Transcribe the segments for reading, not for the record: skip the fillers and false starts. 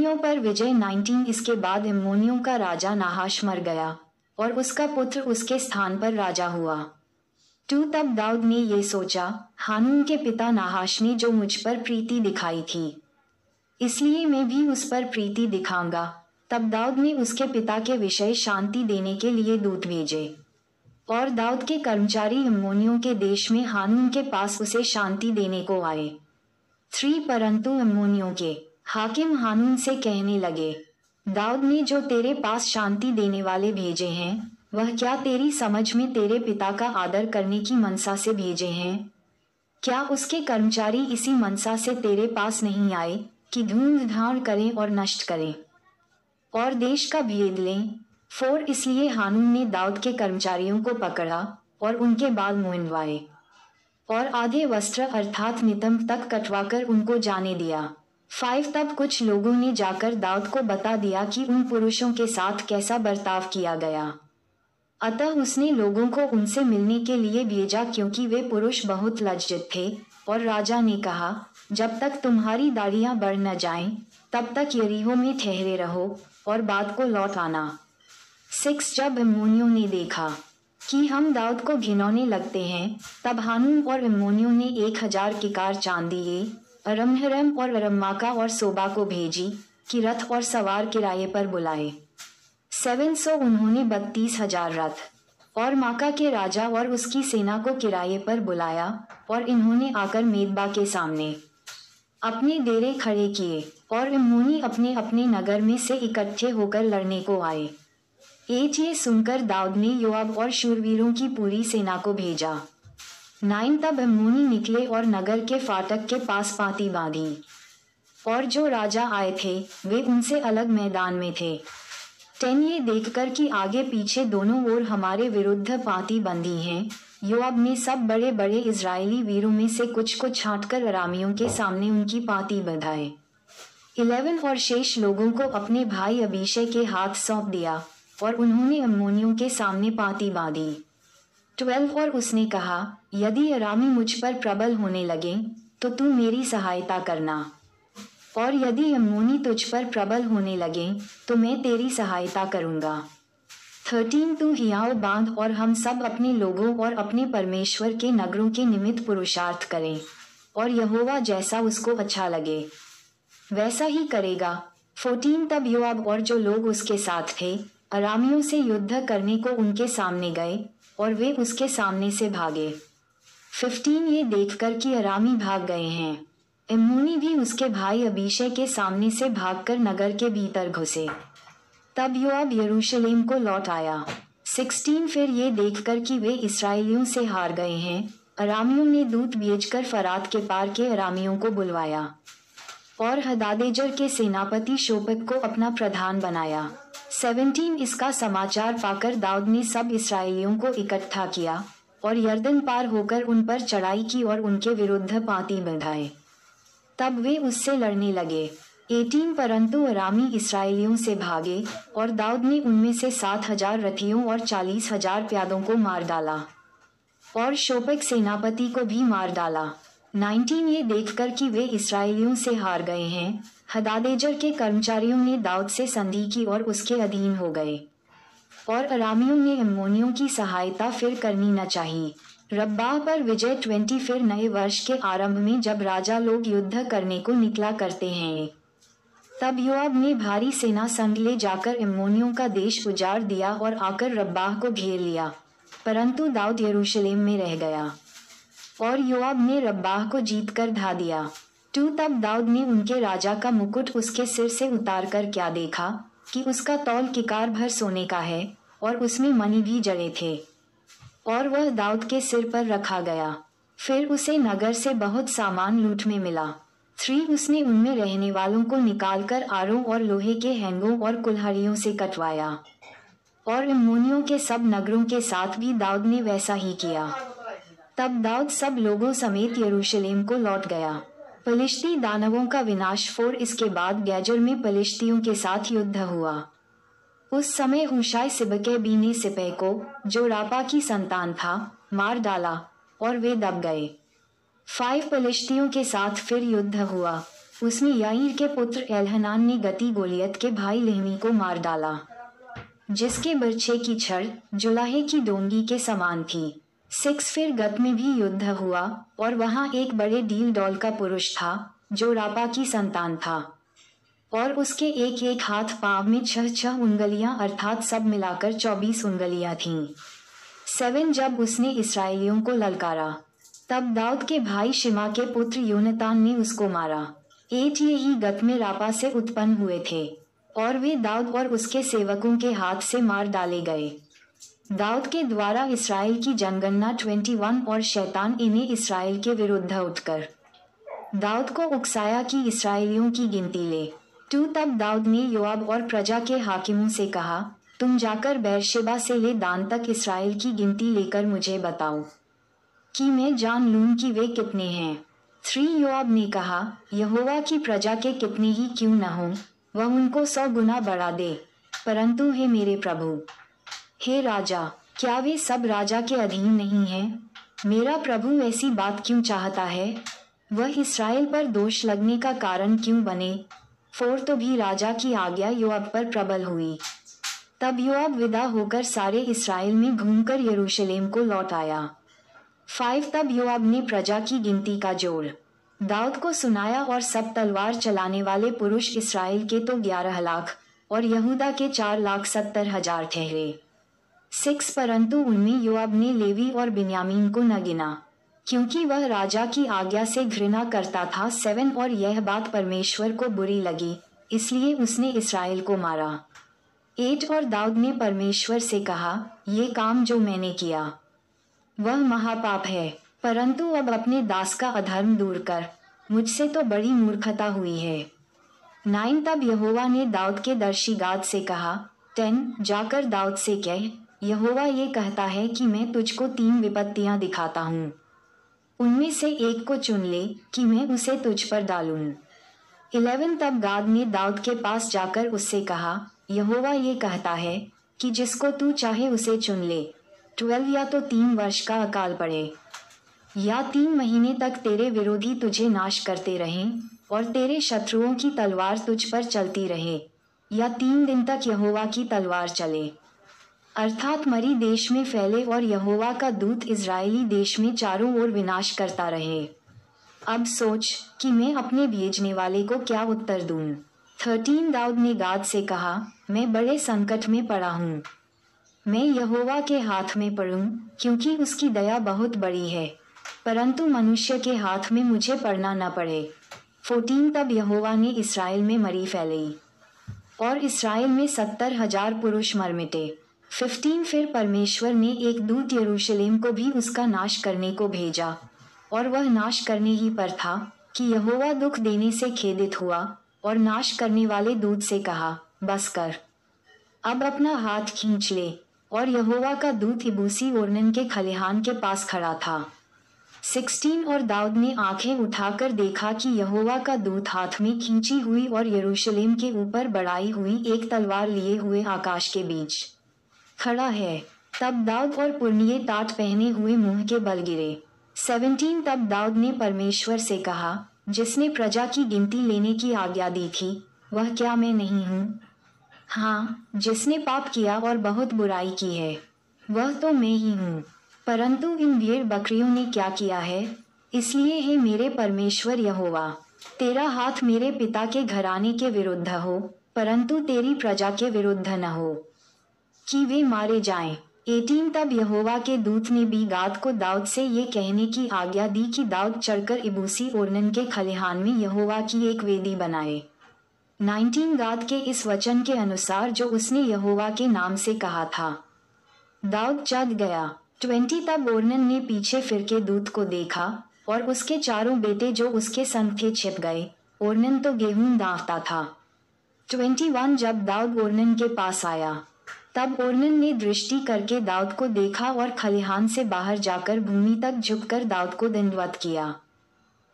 अम्मोनियों पर विजय 19। इसके बाद अम्मोनियों का राजा नाहाश मर गया और उसका पुत्र उसके स्थान पर राजा हुआ। 2 तब दाऊद ने ये सोचा, हानून के पिता नाहाश ने जो मुझ पर प्रीति दिखाई थी, इसलिए मैं भी उस पर प्रीति दिखाऊंगा। तब दाऊद ने उसके पिता के विषय शांति देने के लिए दूत भेजे और दाऊद के कर्मचारी अम्मोनियों के देश में हानून के पास उसे शांति देने को आए। 3 परंतु अम्मोनियों के हाकिम हानून से कहने लगे, दाऊद ने जो तेरे पास शांति देने वाले भेजे हैं, वह क्या तेरी समझ में तेरे पिता का आदर करने की मनसा से भेजे हैं? क्या उसके कर्मचारी इसी मनसा से तेरे पास नहीं आए कि ढूंढ करें और नष्ट करें और देश का भेद लें? 4 इसलिए हानून ने दाऊद के कर्मचारियों को पकड़ा और उनके बाल मुंडवाए और आधे वस्त्र अर्थात नितंब तक कटवाकर उनको जाने दिया। 5 तब कुछ लोगों ने जाकर दाऊद को बता दिया कि उन पुरुषों के साथ कैसा बर्ताव किया गया। अतः उसने लोगों को उनसे मिलने के लिए भेजा क्योंकि वे पुरुष बहुत लज्जित थे। और राजा ने कहा, जब तक तुम्हारी दाढ़ियां बढ़ न जाएं, तब तक यरीहो में ठहरे रहो और बात को लौट आना। 6 जब अम्मोनियों ने देखा कि हम दाऊद को घिनौने लगते हैं, तब हानून और अम्मोनियों ने 1000 किकार चांदी अरम्हरम और अरम्माका और सोबा को भेजी कि रथ और सवार किराए पर बुलाए। 7 सो उन्होंने 32,000 रथ और माका के राजा और उसकी सेना को किराए पर बुलाया और इन्होंने आकर मेदबा के सामने अपने डेरे खड़े किए और अम्मोनी अपने अपने नगर में से इकट्ठे होकर लड़ने को आए। 8 ये सुनकर दाऊद ने योआब और शूरवीरों की पूरी सेना को भेजा। 9 तब अम्मोनी निकले और नगर के फाटक के पास पाँति बांधी और जो राजा आए थे वे उनसे अलग मैदान में थे। 10 ये देखकर कि आगे पीछे दोनों ओर हमारे विरुद्ध पाँति बंधी हैं, योआब ने सब बड़े बड़े इजरायली वीरों में से कुछ को छांटकर अरामियों के सामने उनकी पाँति बंधाए। 11 और शेष लोगों को अपने भाई अबीशै के हाथ सौंप दिया और उन्होंने अम्मोनियों के सामने पाँति बांधी। 12 और उसने कहा, यदि अरामी मुझ पर प्रबल होने लगे तो तू मेरी सहायता करना, और यदि अम्मोनी तुझ पर प्रबल होने लगे तो मैं तेरी सहायता करूंगा। 13 तू हियाव बांध और हम सब अपने लोगों और अपने परमेश्वर के नगरों के निमित्त पुरुषार्थ करें, और यहोवा जैसा उसको अच्छा लगे वैसा ही करेगा। 14 तब योआब और जो लोग उसके साथ थे अरामियों से युद्ध करने को उनके सामने गए और वे उसके सामने से भागे। 15 ये देखकर कि अरामी भाग गए हैं, अम्मोनी भी उसके भाई अबीशै के सामने से भागकर नगर के भीतर घुसे। तब योआब यरूशलेम को लौट आया। 16 फिर ये देखकर कि वे इस्राएलियों से हार गए हैं, अरामियों ने दूत भेजकर फरात के पार के अरामियों को बुलवाया और हदादेजर के सेनापति शोपक को अपना प्रधान बनाया। 17 इसका समाचार पाकर दाऊद ने सब इस्राएलियों को इकट्ठा किया और यरदन पार होकर उन पर चढ़ाई की और उनके विरुद्ध पाँति बंधाए। तब वे उससे लड़ने लगे। 18 परंतु अरामी इस्राएलियों से भागे और दाऊद ने उनमें से 7,000 रथियों और 40,000 प्यादों को मार डाला और शोपक सेनापति को भी मार डाला। 19 ये देखकर कि वे इस्राएलियों से हार गए हैं, हदादेजर के कर्मचारियों ने दाऊद से संधि की और उसके अधीन हो गए, और अरामियों ने अम्मोनियों की सहायता फिर करनी न चाहिए। रब्बाह पर विजय 20 फिर नए वर्ष के आरंभ में जब राजा लोग युद्ध करने को निकला करते हैं, तब योआब ने भारी सेना संग ले जाकर अम्मोनियों का देश उजाड़ दिया और आकर रब्बाह को घेर लिया, परंतु दाऊद यरूशलेम में रह गया और योआब ने रब्बाह को जीतकर ढा दिया। 2 तब दाऊद ने उनके राजा का मुकुट उसके सिर से उतारकर क्या देखा कि उसका तौल किकार भर सोने का है और उसमें मणि भी जड़े थे, और वह दाऊद के सिर पर रखा गया। फिर उसे नगर से बहुत सामान लूट में मिला। 3 उसने उनमें रहने वालों को निकालकर आरों और लोहे के हैंगों और कुल्हाड़ियों से कटवाया, और अम्मोनियों के सब नगरों के साथ भी दाऊद ने वैसा ही किया। तब दाऊद सब लोगों समेत यरूशलेम को लौट गया। पलिश्ती दानवों का विनाश। 4 इसके बाद गैजर में पलिश्तियों के साथ युद्ध हुआ। उस समय हुशाय सिबके बीने सिपह को, जो रापा की संतान था, मार डाला और वे दब गए। 5 पलिश्तियों के साथ फिर युद्ध हुआ। उसने याईर के पुत्र एलहनान ने गती गोलियत के भाई लेहमी को मार डाला, जिसके बर्छे की छड़ जुलाहे की डोंगी के समान थी। 6 फिर गत में भी युद्ध हुआ और वहां एक बड़े डील डॉल का पुरुष था जो रापा की संतान था और उसके एक एक हाथ पांव में 6 उंगलियां अर्थात सब मिलाकर 24 उंगलियां थीं। 7 जब उसने इसराइलियों को ललकारा तब दाऊद के भाई शिमा के पुत्र योनातान ने उसको मारा। 8 ये ही गत में रापा से उत्पन्न हुए थे और वे दाऊद और उसके सेवकों के हाथ से मार डाले गए। दाऊद के द्वारा इसराइल की जनगणना 21 और शैतान इन्हें इसराइल के विरुद्ध उठकर दाऊद को उकसाया कि इसराइलियों की गिनती ले। 2 तब दाऊद ने योआब और प्रजा के हाकिमों से कहा, तुम जाकर बेरशेबा से ले दान तक इसराइल की गिनती लेकर मुझे बताओ कि मैं जान लूं कि वे कितने हैं। 3 योआब ने कहा, यहोवा की प्रजा के कितने ही क्यों न हो, वह उनको 100 गुना बढ़ा दे। परंतु हे मेरे प्रभु, हे राजा, क्या वे सब राजा के अधीन नहीं हैं? मेरा प्रभु ऐसी बात क्यों चाहता है? वह इसराइल पर दोष लगने का कारण क्यों बने? 4 तो भी राजा की आज्ञा योआब पर प्रबल हुई। तब योआब विदा होकर सारे इसराइल में घूमकर यरूशलेम को लौट आया। 5 तब योआब ने प्रजा की गिनती का जोड़ दाऊद को सुनाया और सब तलवार चलाने वाले पुरुष इसराइल के तो 11 लाख और यहूदा के 4,70,000 ठहरे। 6 परंतु उनमें योआब ने लेवी और बिन्यामीन को न गिना, क्योंकि वह राजा की आज्ञा से घृणा करता था। 7 और यह बात परमेश्वर को बुरी लगी, इसलिए उसने इसराइल को मारा। 8 और दाऊद ने परमेश्वर से कहा, ये काम जो मैंने किया वह महापाप है, परंतु अब अपने दास का अधर्म दूर कर, मुझसे तो बड़ी मूर्खता हुई है। 9 तब यहोवा ने दाऊद के दर्शी गाद से कहा, 10 जाकर दाऊद से कह, यहोवा ये कहता है कि मैं तुझको 3 विपत्तियां दिखाता हूँ, उनमें से एक को चुन ले कि मैं उसे तुझ पर डालूं। 11 तब गाद ने दाऊद के पास जाकर उससे कहा, यहोवा ये कहता है कि जिसको तू चाहे उसे चुन ले। 12 या तो 3 वर्ष का अकाल पड़े या 3 महीने तक तेरे विरोधी तुझे नाश करते रहें और तेरे शत्रुओं की तलवार तुझ पर चलती रहे, या 3 दिन तक यहोवा की तलवार चले, अर्थात मरी देश में फैले और यहोवा का दूत इज़राइली देश में चारों ओर विनाश करता रहे। अब सोच कि मैं अपने भेजने वाले को क्या उत्तर दूं। 13 दाऊद ने गाद से कहा, मैं बड़े संकट में पड़ा हूँ, मैं यहोवा के हाथ में पड़ूं, क्योंकि उसकी दया बहुत बड़ी है, परंतु मनुष्य के हाथ में मुझे पड़ना न पड़े। 14 तब यहोवा ने इसराइल में मरी फैलाई और इसराइल में 70,000 पुरुष मर मिटे। 15 फिर परमेश्वर ने एक दूत यरूशलेम को भी उसका नाश करने को भेजा, और वह नाश करने ही पर था कि यहोवा दुख देने से खेदित हुआ और नाश करने वाले दूत से कहा, बस कर, अब अपना हाथ खींच ले। और यहोवा का दूत इबूसी ओर्नन के खलिहान के पास खड़ा था। 16 और दाऊद ने आंखें उठाकर देखा कि यहोवा का दूत हाथ में खींची हुई और यरूशलेम के ऊपर बढ़ाई हुई एक तलवार लिए हुए आकाश के बीच खड़ा है। तब दाऊद और पुरनिये टाट पहने हुए मुंह के बल गिरे। 17 तब दाऊद ने परमेश्वर से कहा, जिसने प्रजा की गिनती लेने की आज्ञा दी थी, वह क्या मैं नहीं हूँ? हाँ, जिसने पाप किया और बहुत बुराई की है, वह तो मैं ही हूँ। परंतु इन भेड़ बकरियों ने क्या किया है? इसलिए हे मेरे परमेश्वर यहोवा, तेरा हाथ मेरे पिता के घराने के विरुद्ध हो, परंतु तेरी प्रजा के विरुद्ध न हो, कि वे मारे जाएं। 18 तब यहोवा के दूत ने भी गाद को दाऊद से ये कहने की आज्ञा दी कि दाऊद चढ़कर इबूसी ओर्नन के खलिहान में यहोवा की एक वेदी बनाए। 19 गाद के इस वचन के अनुसार जो उसने यहोवा के नाम से कहा था। दाऊद चढ़ गया। 20 तब ओर्नन ने पीछे फिर के दूत को देखा और उसके चारों बेटे जो उसके संग थे छिप गए। ओर्नन तो गेहूं दांवता था। 21 जब दाऊद ओर्नन के पास आया, तब ओर्नन ने दृष्टि करके दाऊद को देखा और खलिहान से बाहर जाकर भूमि तक झुककर दाऊद को दंडवत किया।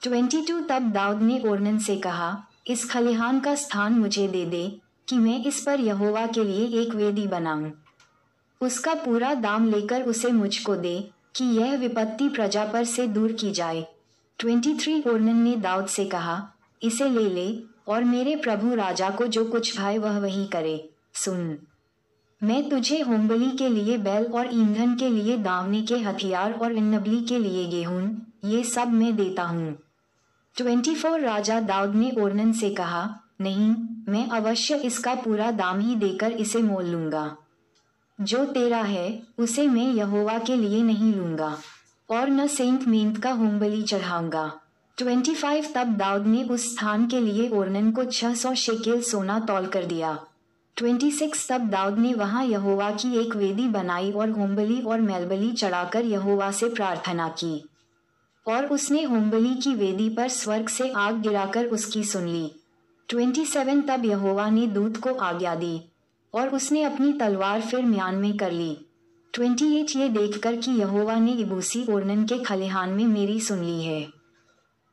22 तब दाऊद ने ओर्नन से कहा, इस खलिहान का स्थान मुझे दे दे कि मैं इस पर यहोवा के लिए एक वेदी बनाऊं। उसका पूरा दाम लेकर उसे मुझको दे कि यह विपत्ति प्रजा पर से दूर की जाए। 23 ओर्नन ने दाऊद से कहा, इसे ले ले और मेरे प्रभु राजा को जो कुछ भाए वह वही करे। सुन, मैं तुझे होमबलि के लिए बैल और ईंधन के लिए दावने के हथियार और अन्नबलि के लिए गेहूं, ये सब मैं देता हूँ। 24 राजा दाऊद ने ओर्नन से कहा, नहीं, मैं अवश्य इसका पूरा दाम ही देकर इसे मोल लूंगा। जो तेरा है उसे मैं यहोवा के लिए नहीं लूंगा और न सेंट मेंत का होमबलि चढ़ाऊंगा। 25 तब दाऊद ने उस स्थान के लिए ओर्नन को 600 शेकेल सोना तौल कर दिया। 26 तब दाऊद ने वहां यहोवा की एक वेदी बनाई और होमबलि और मेलबलि चढ़ाकर यहोवा से प्रार्थना की। और उसने होमबलि की वेदी पर स्वर्ग से आग गिराकर उसकी सुन ली। 27 तब यहोवा ने दूत को आज्ञा दी और उसने अपनी तलवार फिर म्यान में कर ली। 28 ये देखकर कि यहोवा ने इबूसी ओर्नन के खलिहान में मेरी सुन ली है।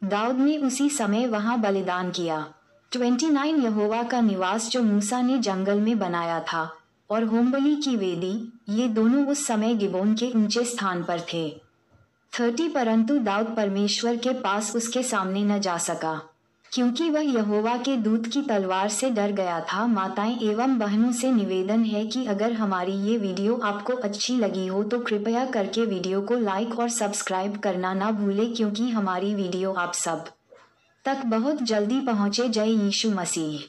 दाऊद ने उसी समय वहां बलिदान किया। 29 यहोवा का निवास जो मूसा ने जंगल में बनाया था और होमबलि की वेदी, ये दोनों उस समय गिबोन के ऊंचे स्थान पर थे। 30 परंतु दाऊद परमेश्वर के पास उसके सामने न जा सका क्योंकि वह यहोवा के दूत की तलवार से डर गया था। माताएं एवं बहनों से निवेदन है कि अगर हमारी ये वीडियो आपको अच्छी लगी हो तो कृपया करके वीडियो को लाइक और सब्सक्राइब करना ना भूलें क्योंकि हमारी वीडियो आप सब तक बहुत जल्दी पहुंचे। जय यीशु मसीह।